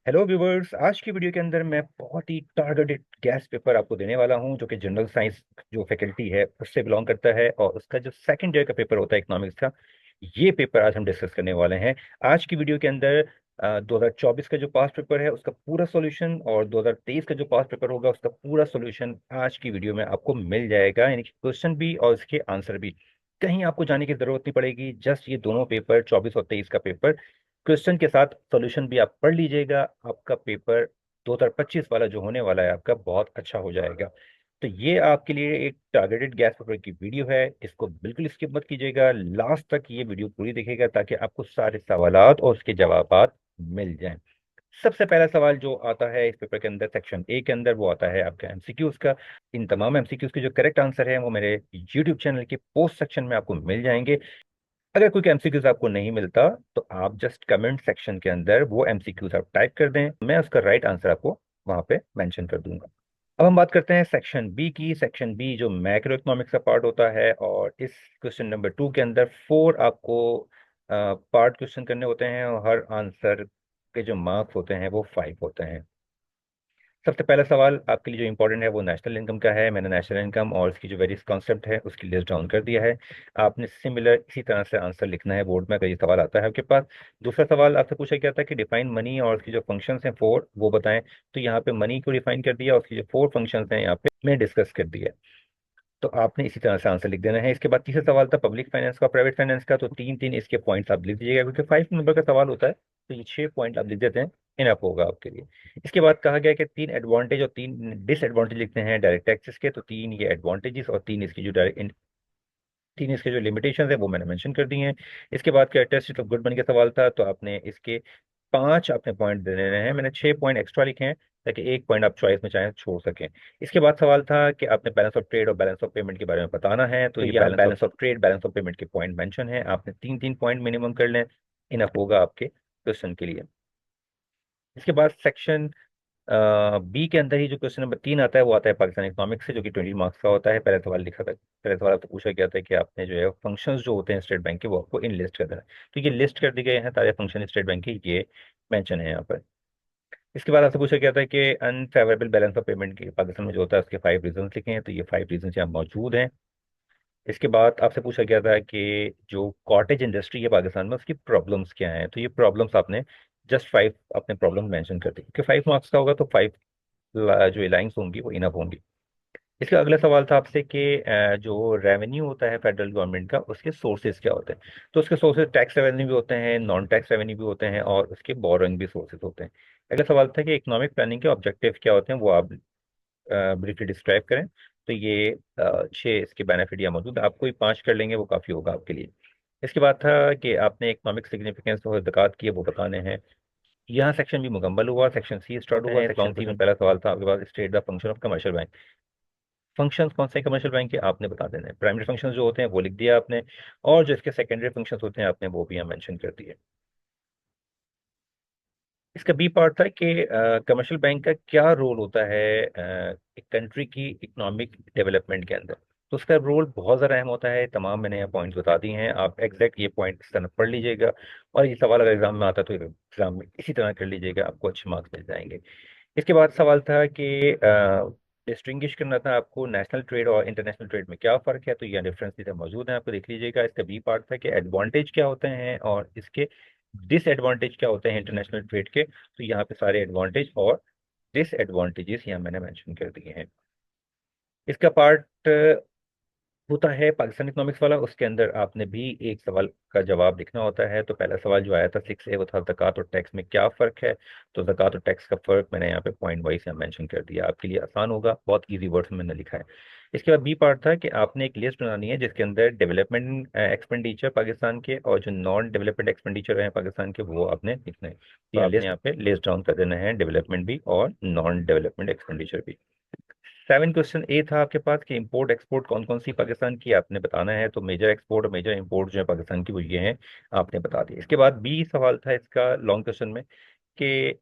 Hello viewers. आज की video के अंदर मैं बहुत ही टारगेटेड गैस पेपर आपको देने वाला हूं जो कि जनरल साइंस जो फैकल्टी है उससे बिलोंग करता है और उसका जो सेकंड ईयर का पेपर होता है इकोनॉमिक्स का, ये पेपर आज हम डिस्कस करने वाले हैं। आज की वीडियो के अंदर 2024 का जो पास्ट पेपर है उसका पूरा सॉल्यूशन और 2023 का जो पास्ट पेपर होगा उसका पूरा सॉल्यूशन आज की वीडियो में आपको मिल जाएगा, यानी कि क्वेश्चन भी और इसके आंसर भी। कहीं आपको जाने की जरूरत नहीं पड़ेगी। जस्ट ये दोनों पेपर 24 और 23 का पेपर क्वेश्चन के साथ सॉल्यूशन भी आप पढ़ लीजिएगा, आपका पेपर 2025 वाला जो होने वाला है आपका बहुत अच्छा हो जाएगा। तो ये आपके लिए एक टारगेटेड गैस पेपर की वीडियो है, इसको बिल्कुल स्किप मत कीजिएगा, लास्ट तक ये वीडियो पूरी देखिएगा ताकि आपको सारे सवालात और उसके जवाबात मिल जाएं। सबसे पहला सवाल जो आता है इस पेपर के अंदर सेक्शन ए के अंदर वो आता है आपका एमसीक्यूज का। इन तमाम एमसीक्यूज के जो करेक्ट आंसर है वो मेरे यूट्यूब चैनल के पोस्ट सेक्शन में आपको मिल जाएंगे। अगर कोई एमसीक्यूज आपको नहीं मिलता तो आप जस्ट कमेंट सेक्शन के अंदर वो एमसीक्यूज आप टाइप कर दें, मैं उसका राइट आंसर आपको वहां पे मेंशन कर दूंगा। अब हम बात करते हैं सेक्शन बी की। सेक्शन बी जो मैक्रो इकोनॉमिक्स का पार्ट होता है और इस क्वेश्चन नंबर 2 के अंदर 4 आपको पार्ट क्वेश्चन करने होते हैं और हर आंसर के जो मार्क्स होते हैं वो 5 होते हैं। सबसे पहला सवाल आपके लिए जो इंपॉर्टेंट है वो नेशनल इनकम का है। मैंने नेशनल इनकम और उसकी जो वेरियस कॉन्सेप्ट है उसकी लिस्ट डाउन कर दिया है। आपने सिमिलर इसी तरह से आंसर लिखना है बोर्ड में अगर ये सवाल आता है आपके पास। दूसरा सवाल आपसे पूछा गया था कि डिफाइन मनी और उसकी जो फंक्शंस हैं 4 वो बताएं। तो यहाँ पे मनी को डिफाइन कर दिया और उसकी जो 4 फंक्शंस हैं यहाँ पे मैं डिस्कस कर दिया। तो आपने इसी तरह से आंसर लिख देना है। इसके बाद तीसरा सवाल था पब्लिक फाइनेंस का प्राइवेट फाइनेंस का, तो तीन तीन इसके पॉइंट्स आप लिख दीजिएगा क्योंकि 5 नंबर का सवाल होता है तो ये 6 पॉइंट आप लिख देते हैं, इनफ होगा आपके लिए। इसके बाद कहा गया कि 3 एडवांटेज और 3 डिसएडवांटेज लिखते हैं डायरेक्ट टैक्सेस के, तो 3 ये एडवांटेजेस और 3 इसकी जो डायरेक्ट 3 इसके जो लिमिटेशन है वो मैंने मेंशन कर दी हैं। इसके बाद कैरेक्टरिस्टिक ऑफ गुड बन के सवाल था तो आपने इसके 5 अपने पॉइंट दे देने हैं। मैंने 6 पॉइंट एक्स्ट्रा लिखे हैं ताकि एक पॉइंट आप चॉइस में चाहें छोड़ सकें। इसके बाद सवाल था कि आपने बैलेंस ऑफ ट्रेड और बैलेंस ऑफ पेमेंट के बारे में बताना है, तो ये यहाँ balance of trade balance of payment के पॉइंट मेंशन है, आपने 3 3 पॉइंट मिनिमम कर लें, इनफ होगा आपके क्वेश्चन के लिए। इसके बाद सेक्शन बी के अंदर ही जो क्वेश्चन नंबर 3 आता है वो आता है पाकिस्तान इकोनॉमिक्स से, जो कि 20 मार्क्स का होता है। पहला सवाल लिखा था, पहले सवाल आपसे पूछा गया था कि आपने जो है फंक्शंस जो होते हैं स्टेट बैंक के वो आपको इन लिस्ट कर देना है। तो ये लिस्ट कर दिए गए हैं सारे फंक्शन स्टेट बैंक के, ये मेंशन है यहाँ पर। इसके बाद आपसे पूछा गया था कि अनफेवरेबल बैलेंस ऑफ पेमेंट के पाकिस्तान में जो होता है उसके 5 रीजन लिखे हैं, तो ये 5 रीजन यहाँ मौजूद हैं। इसके बाद आपसे पूछा गया था कि जो कॉटेज इंडस्ट्री है पाकिस्तान में उसकी प्रॉब्लम्स क्या हैं, तो ये प्रॉब्लम्स आपने जस्ट 5 अपने प्रॉब्लम मेंशन कर दी क्योंकि 5 मार्क्स का होगा तो 5 जो लाइंस होंगी वो इनफ होंगी। इसका अगला सवाल था आपसे कि जो रेवेन्यू होता है फेडरल गवर्नमेंट का उसके सोर्सेज क्या होते हैं, तो उसके सोर्सेज टैक्स रेवेन्यू भी होते हैं, नॉन टैक्स रेवेन्यू भी होते हैं और उसके बोरोइंग भी सोर्सेज होते हैं। अगला सवाल था कि इकोनॉमिक प्लानिंग के ऑब्जेक्टिव क्या होते हैं वो आप ब्रीफली डिस्क्राइब करें। तो ये 6 इसके बेनिफिट यहाँ मौजूद है, आप कोई 5 कर लेंगे वो काफ़ी होगा आपके लिए। इसके बाद था कि आपने इकोनॉमिक सिग्निफिकेंस और ज़कात किए वो बताने हैं। यहाँ सेक्शन भी मुकम्मल हुआ, सेक्शन सी स्टार्ट हुआ। सेक्शन सी में पहला सवाल था आपके पास state the function of commercial bank. Functions कौन से कमर्शियल बैंक के आपने बता देना है। प्राइमरी फंक्शंस जो होते हैं वो लिख दिया आपने और जो इसके सेकेंडरी फंक्शंस होते हैं आपने वो भी यहाँ मेंशन कर दिए। इसका बी पार्ट था कि कमर्शियल बैंक का क्या रोल होता है एक कंट्री की इकोनॉमिक डेवलपमेंट के अंदर। तो उसका रोल बहुत ज़्यादा अहम होता है, तमाम मैंने यहाँ पॉइंट्स बता दिए हैं, आप एग्जैक्ट ये पॉइंट इस तरह पढ़ लीजिएगा और ये सवाल अगर एग्जाम में आता है तो एग्जाम में इसी तरह कर लीजिएगा, आपको अच्छे मार्क्स मिल जाएंगे। इसके बाद सवाल था कि डिस्टिंग्विश करना था आपको नेशनल ट्रेड और इंटरनेशनल ट्रेड में क्या फ़र्क है, तो यह डिफरेंस इधर मौजूद है, आपको देख लीजिएगा। इसका बी पार्ट था कि एडवांटेज क्या होते हैं और इसके डिसएडवांटेज क्या होते हैं इंटरनेशनल ट्रेड के, तो यहाँ पे सारे एडवांटेज और डिसएडवांटेजेस यहाँ मैंने मेंशन कर दिए हैं। इसका पार्ट होता है पाकिस्तान इकोनॉमिक्स वाला, उसके अंदर आपने भी एक सवाल का जवाब लिखना होता है। तो पहला सवाल जो आया था 6A वो था ज़कात और टैक्स में क्या फ़र्क है, तो ज़कात और टैक्स का फ़र्क मैंने यहाँ पे पॉइंट वाइज यहाँ मेंशन कर दिया, आपके लिए आसान होगा, बहुत इजी वर्ड्स में मैंने लिखा है। इसके बाद बी पार्ट था कि आपने एक लिस्ट बनानी है जिसके अंदर डेवलपमेंट एक्सपेंडिचर पाकिस्तान के और जो नॉन डेवलपमेंट एक्सपेंडिचर है पाकिस्तान के वो आपने लिखना है। तो आपने यहाँ पे लिस्ट डाउन कर देना है डेवलपमेंट भी और नॉन डेवलपमेंट एक्सपेंडिचर भी। 7 क्वेश्चन ए था आपके पास कि इंपोर्ट एक्सपोर्ट कौन कौन सी पाकिस्तान की आपने बताना है, तो मेजर एक्सपोर्ट और मेजर इंपोर्ट जो है पाकिस्तान की वो ये हैं, आपने बता दिया। इसके बाद बी सवाल था इसका लॉन्ग क्वेश्चन में कि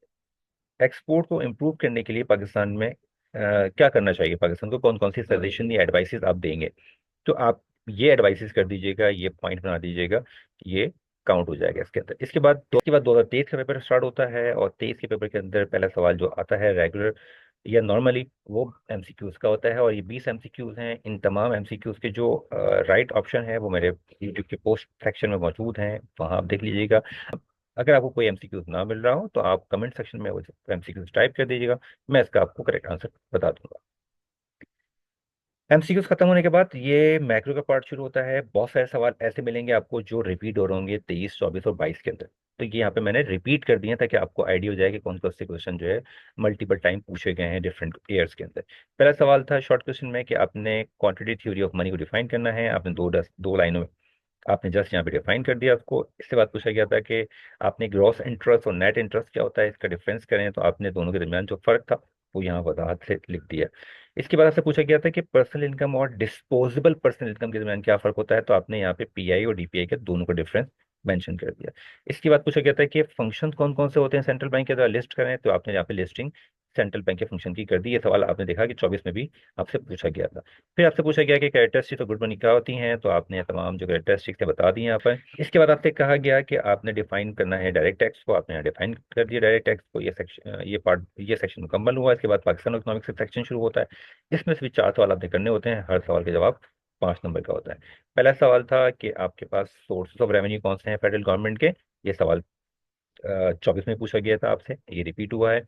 एक्सपोर्ट को इम्प्रूव करने के लिए पाकिस्तान में क्या करना चाहिए, पाकिस्तान को कौन कौन सी सजेशन या एडवाइसेस आप देंगे। तो आप ये एडवाइसेस कर दीजिएगा, ये पॉइंट बना दीजिएगा, ये काउंट हो जाएगा इसके अंदर। इसके बाद 2023 का पेपर स्टार्ट होता है, और 23 के पेपर के अंदर पहला सवाल जो आता है रेगुलर या नॉर्मली वो एमसीक्यूज का होता है, और ये 20 एमसीक्यूज हैं। इन तमाम एमसीक्यूज के जो राइट ऑप्शन है वो मेरे यूट्यूब के पोस्ट सेक्शन में मौजूद हैं, वहाँ आप देख लीजिएगा। अगर आपको कोई एमसीक्यूज ना मिल रहा हो तो आप कमेंट सेक्शन में वो एमसीक्यूज टाइप कर दीजिएगा, मैं इसका आपको करेक्ट आंसर बता दूंगा। एमसीक्यूज खत्म होने के बाद ये मैक्रो का पार्ट शुरू होता है। बहुत सारे सवाल ऐसे मिलेंगे आपको जो रिपीट हो रहे होंगे 23, 24 और 22 के अंदर। तो ये यहाँ पे मैंने रिपीट कर दिया ताकि आपको आइडिया हो जाए कि कौन कौन से क्वेश्चन जो है मल्टीपल टाइम पूछे गए हैं डिफरेंट ईयर्स के अंदर। पहला सवाल था शॉर्ट क्वेश्चन में कि आपने क्वांटिटी थ्योरी ऑफ मनी को डिफाइन करना है। आपने दो लाइनों में आपने जस्ट यहाँ पे डिफाइन कर दिया उसको। इसके बाद पूछा गया था कि आपने ग्रॉस इंटरेस्ट और नेट इंटरेस्ट क्या होता है इसका डिफरेंस करें, तो आपने दोनों के दरमियान जो फर्क था वो यहाँ वजाहत से लिख दिया। इसके बाद आपसे पूछा गया था कि पर्सनल इनकम और डिस्पोजेबल पर्सनल इनकम के दरमियान क्या फर्क होता है, तो आपने यहाँ पे पीआई और डीपीआई के दोनों का डिफरेंस मेंशन कर दिया। इसके बाद पूछा गया था कि फंक्शन कौन कौन से होते हैं सेंट्रल बैंक के द्वारा, लिस्ट करें, तो आपने यहाँ पे लिस्टिंग सेंट्रल बैंक के फंक्शन की कर दी। ये सवाल आपने देखा कि 24 में भी आपसे पूछा गया था। फिर आपसे पूछा गया कि कैरेक्टरिस्टिक्स ऑफ गुड मनी क्या होती हैं, तो आपने तमाम जो कैरेक्टरिस्टिक्स है बता दी यहाँ पर। इसके बाद आपसे कहा गया कि आपने डिफाइन करना है डायरेक्ट टैक्स को, आपने यहाँ डिफाइन कर दिया डायरेक्ट टैक्स को। ये सेक्शन मुकम्मल हुआ। इसके बाद पाकिस्तान इकोनॉमिक्स सेक्शन शुरू होता है। इसमें से भी 4 सवाल आपने करने होते हैं, हर सवाल का जवाब 5 नंबर का होता है। पहला सवाल था कि आपके पास सोर्सेज ऑफ रेवेन्यू कौन से हैं फेडरल गवर्नमेंट के। ये सवाल 24 में पूछा गया था आपसे, ये रिपीट हुआ है।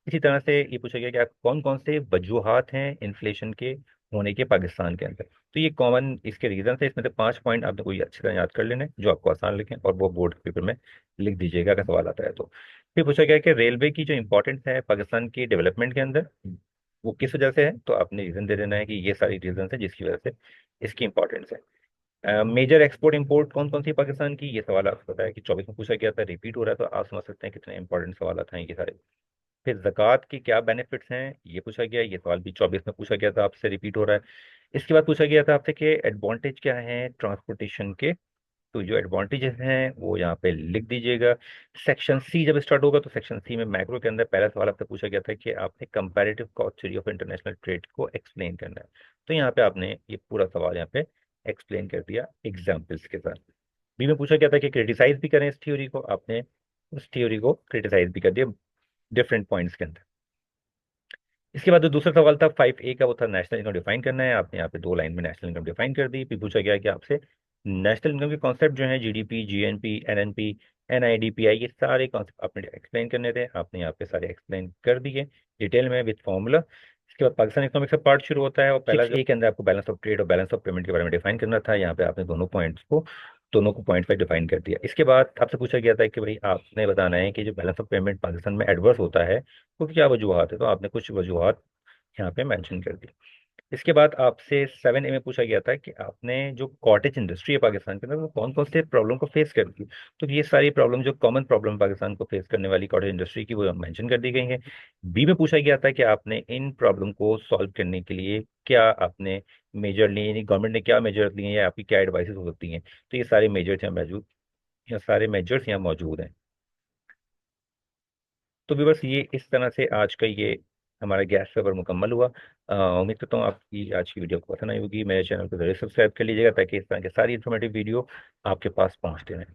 इसी तरह से ये पूछा गया कि आप कौन कौन से वजूहात हैं इन्फ्लेशन के होने के पाकिस्तान के अंदर। तो ये कॉमन इसके रीजन है। इसमें से 5 पॉइंट आपने कोई अच्छी तरह याद कर लेने हैं, जो आपको आसान लिखें, और वो बोर्ड पेपर में लिख दीजिएगा अगर सवाल आता है तो। फिर पूछा गया कि रेलवे की जो इंपॉर्टेंस है पाकिस्तान की डेवलपमेंट के अंदर वो किस वजह से है, तो आपने रीजन दे देना है कि ये सारी रीजन है जिसकी वजह से इसकी इंपॉर्टेंस है। मेजर एक्सपोर्ट इंपोर्ट कौन कौन सी पाकिस्तान की, ये सवाल आपको पता है कि 24 में पूछा गया था, रिपीट हो रहा है, तो आप समझ सकते हैं कितने इंपॉर्टेंट सवाल हैं ये सारे। फिर ज़कात की क्या बेनिफिट्स हैं ये पूछा गया, ये सवाल भी 24 में पूछा गया था, आपसे रिपीट हो रहा है। इसके बाद पूछा गया था आपसे कि एडवांटेज क्या है ट्रांसपोर्टेशन के, तो जो एडवांटेजेस हैं वो यहाँ पे लिख दीजिएगा। सेक्शन सी जब स्टार्ट होगा तो सेक्शन सी में मैक्रो के अंदर पहला सवाल आपसे पूछा गया था कि आपने comparative cost theory of international trade को एक्सप्लेन करना है। तो यहाँ पे आपने ये पूरा सवाल यहाँ पे एक्सप्लेन कर दिया एग्जाम्पल्स के साथ। बी में पूछा गया था कि क्रिटिसाइज भी करें इस थ्योरी को, आपने उस थ्योरी को क्रिटिसाइज भी कर दिया डिफरेंट पॉइंट्स के अंदर। इसके बाद जो दूसरा सवाल था 5A का, वो था नेशनल इनकम डिफाइन करना है। आपने यहाँ पे 2 लाइन में नेशनल इनकम डिफाइन कर दी। फिर पूछा गया कि आपसे नेशनल इनकम के कॉन्सेप्ट जो है जीडीपी, जीएनपी, एनएनपी, एनआईडीपीआई, ये सारे कॉन्सेप्ट आपने एक्सप्लेन करने थे, आपने यहाँ पे सारे एक्सप्लेन कर दिए डिटेल में विद फॉर्मूला। इसके बाद पाकिस्तान इकोनॉमिक्स का पार्ट शुरू होता है, और पहला जो के अंदर आपको बैलेंस ऑफ ट्रेड और बैलेंस ऑफ पेमेंट के बारे में डिफाइन करना था। यहाँ पे आपने दोनों को पॉइंट पर डिफाइन कर दिया। इसके बाद आपसे पूछा गया था कि भाई आपने बताना है कि जो बैलेंस ऑफ पेमेंट पाकिस्तान में एडवर्स होता है तो क्या वजूहत है, तो आपने कुछ वजूहत यहाँ पे मेंशन कर दी। इसके बाद आपसे 7A में पूछा गया था कि आपने जो कॉटेज इंडस्ट्री है पाकिस्तान के अंदर वो कौन कौन से प्रॉब्लम को फेस कर रही है, तो ये सारी प्रॉब्लम जो कॉमन प्रॉब्लम पाकिस्तान को फेस करने वाली कॉटेज इंडस्ट्री की वो मेंशन कर दी गई है। बी में पूछा गया था कि आपने इन प्रॉब्लम को सॉल्व करने के लिए क्या आपने मेजर लिए, यानी गवर्नमेंट ने क्या मेजर लिए हैं या आपकी क्या एडवाइसेस हो सकती हैं, तो ये सारे मेजर्स यहाँ मौजूद, या सारे मेजर्स यहाँ मौजूद हैं। तो भी बस ये इस तरह से आज का ये हमारा गैस पेपर मुकम्मल हुआ। उम्मीद करता हूँ आपकी आज की वीडियो को पसंद आई होगी। मेरे चैनल को जरूर सब्सक्राइब कर लीजिएगा ताकि इस तरह की सारी इन्फॉर्मेटिव वीडियो आपके पास पहुँचते रहें।